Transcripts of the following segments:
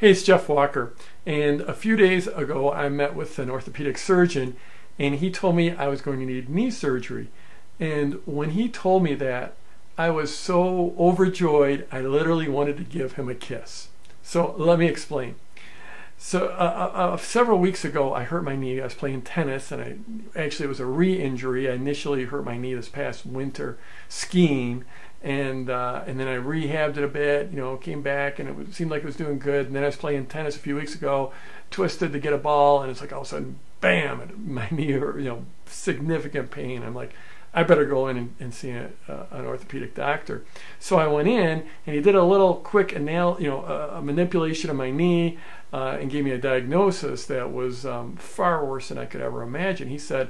Hey, it's Jeff Walker, and a few days ago I met with an orthopedic surgeon, and he told me I was going to need knee surgery. And when he told me that, I was so overjoyed I literally wanted to give him a kiss. So let me explain. So several weeks ago I hurt my knee. I was playing tennis, and it was a re-injury. I initially hurt my knee this past winter skiing, and then I rehabbed it a bit, came back, and it seemed like it was doing good. And then I was playing tennis a few weeks ago, twisted to get a ball, and it's like all of a sudden, bam, my knee hurt, significant pain. I'm like, I better go in and see an orthopedic doctor. So I went in, and he did a little quick a manipulation of my knee, and gave me a diagnosis that was far worse than I could ever imagine. He said,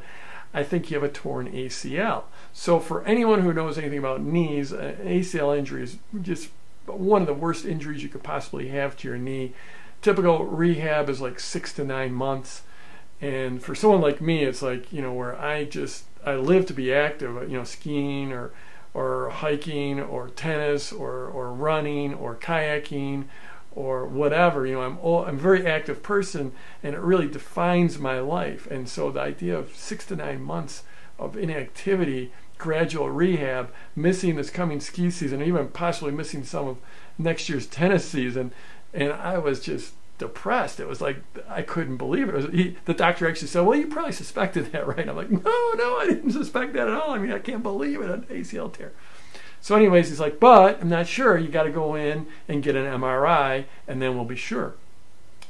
I think you have a torn ACL. So for anyone who knows anything about knees, an ACL injury is just one of the worst injuries you could possibly have to your knee. Typical rehab is like 6 to 9 months. And for someone like me, it's like, where I live to be active, skiing or hiking or tennis or running or kayaking or whatever. I'm a very active person, and it really defines my life. And so the idea of 6 to 9 months of inactivity, gradual rehab, missing this coming ski season, even possibly missing some of next year's tennis season, and I was just depressed. It was like I couldn't believe it. The doctor actually said, well, you probably suspected that, right? I'm like, no, I didn't suspect that at all. I mean, I can't believe it, an ACL tear. So anyways, he's like, but I'm not sure. You got to go in and get an MRI, and then we'll be sure.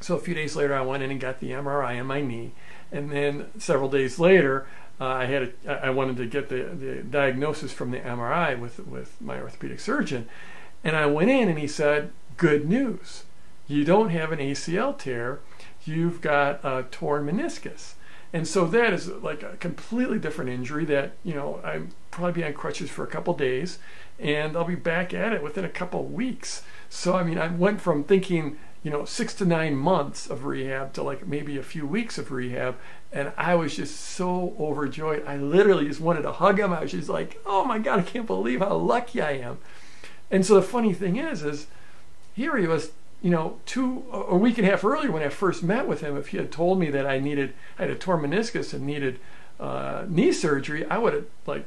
So a few days later, I went in and got the MRI on my knee, and then several days later, I wanted to get the diagnosis from the MRI with my orthopedic surgeon, and I went in, and he said, good news. You don't have an ACL tear. You've got a torn meniscus. And so that is like a completely different injury that, I'm probably be on crutches for a couple days, and I'll be back at it within a couple weeks. So, I mean, I went from thinking, 6 to 9 months of rehab to like maybe a few weeks of rehab, and I was just so overjoyed. I literally just wanted to hug him. I was just like, oh my God, I can't believe how lucky I am. And so the funny thing is here he was, a week and a half earlier when I first met with him. If he had told me that I had a torn meniscus and needed knee surgery, I would have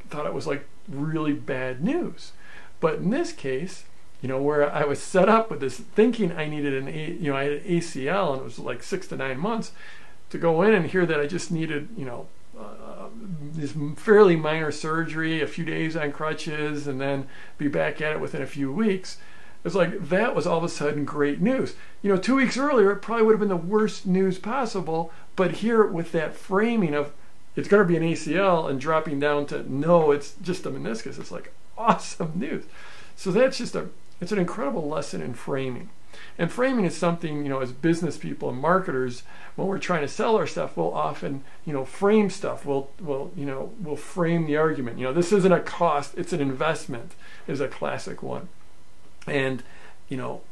thought it was like really bad news. But in this case, where I was set up with this thinking I needed I had an ACL, and it was like 6 to 9 months, to go in and hear that I just needed, this fairly minor surgery, a few days on crutches, and then be back at it within a few weeks. It's like that was all of a sudden great news. 2 weeks earlier, it probably would have been the worst news possible. But here, with that framing of it's going to be an ACL and dropping down to no, it's just a meniscus, it's like awesome news. So that's just it's an incredible lesson in framing. And framing is something, as business people and marketers, when we're trying to sell our stuff, we'll often, frame stuff. We'll frame the argument. This isn't a cost, it's an investment, is a classic one. And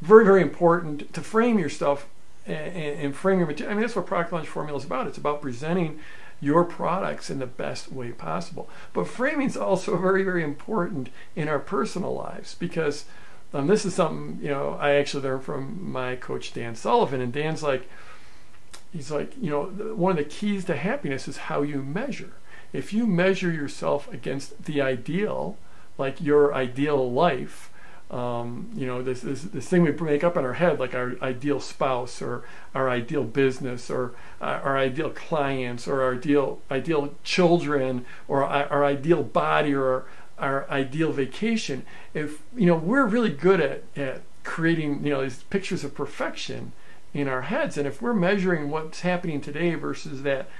very, very important to frame your stuff and frame your material. I mean, that's what Product Launch Formula is about. It's about presenting your products in the best way possible. But framing is also very, very important in our personal lives, because this is something I actually learned from my coach Dan Sullivan. And Dan's like, one of the keys to happiness is how you measure. If you measure yourself against the ideal, like your ideal life, this thing we make up in our head, like our ideal spouse or our ideal business or our ideal clients or our ideal children or our ideal body or our ideal vacation. If we're really good at creating these pictures of perfection in our heads, and if we're measuring what's happening today versus that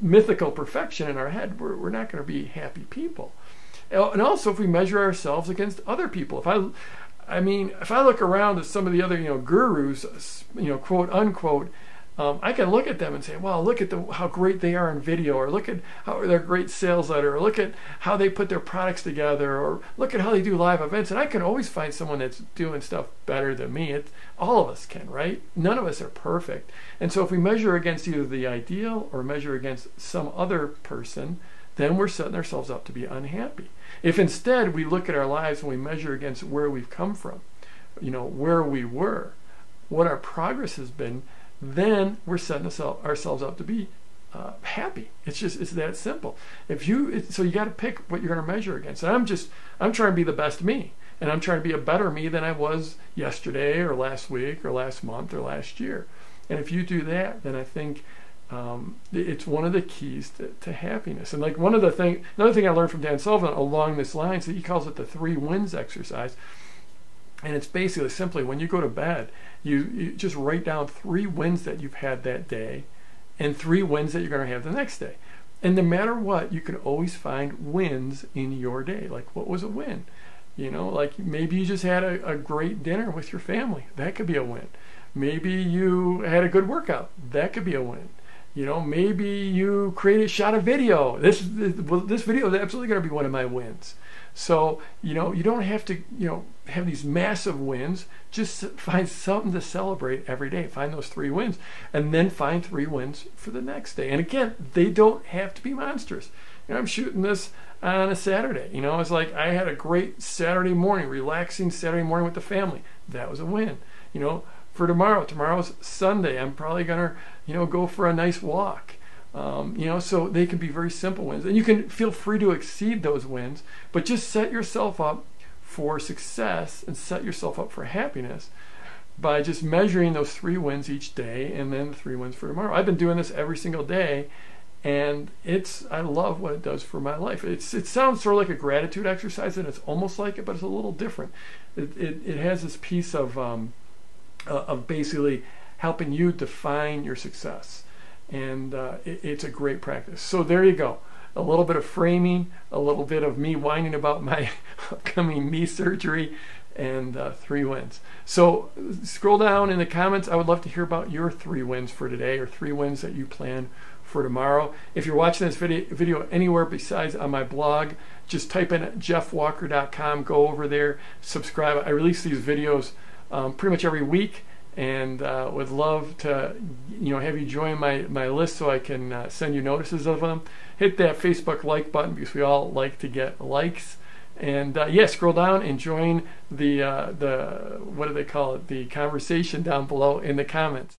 mythical perfection in our head, we're not going to be happy people. And also, if we measure ourselves against other people, if I look around at some of the other gurus, quote unquote, I can look at them and say, wow, look at how great they are in video, or look at how they're great sales letter, or look at how they put their products together, or look at how they do live events. And I can always find someone that's doing stuff better than me. All of us can, right? None of us are perfect. And so if we measure against either the ideal or measure against some other person, then we're setting ourselves up to be unhappy. If instead we look at our lives and we measure against where we've come from, where we were, what our progress has been, then we're setting ourselves up to be happy. It's that simple. So you got to pick what you're going to measure against. And I'm trying to be the best me, and I'm trying to be a better me than I was yesterday or last week or last month or last year. And if you do that, then I think it's one of the keys to happiness. And like another thing I learned from Dan Sullivan along this line, so he calls it the 3 wins exercise. And it's basically simply when you go to bed, you just write down 3 wins that you've had that day and 3 wins that you're going to have the next day. And no matter what, you can always find wins in your day. Like, what was a win? You know, like maybe you just had a great dinner with your family. That could be a win. Maybe you had a good workout. That could be a win. You know, maybe you shot a video. This video is absolutely going to be one of my wins. So, you know, you don't have to, have these massive wins. Just find something to celebrate every day. Find those 3 wins, and then find 3 wins for the next day. And again, they don't have to be monstrous. I'm shooting this on a Saturday. It's like I had a great Saturday morning, relaxing Saturday morning with the family. That was a win. For tomorrow's Sunday. I'm probably gonna, go for a nice walk. So they can be very simple wins, and you can feel free to exceed those wins, but just set yourself up for success and set yourself up for happiness by just measuring those 3 wins each day, and then 3 wins for tomorrow. I've been doing this every single day, and I love what it does for my life. It sounds sort of like a gratitude exercise, and it's almost like it, but it's a little different. It has this piece of basically helping you define your success. And it's a great practice. So there you go. A little bit of framing, a little bit of me whining about my upcoming knee surgery, and 3 wins. So scroll down in the comments. I would love to hear about your 3 wins for today, or 3 wins that you plan for tomorrow. If you're watching this video anywhere besides on my blog, just type in jeffwalker.com, go over there, subscribe. I release these videos pretty much every week, and would love to have you join my list so I can send you notices of them. Hit that Facebook like button, because we all like to get likes. And scroll down and join the what do they call it, the conversation down below in the comments.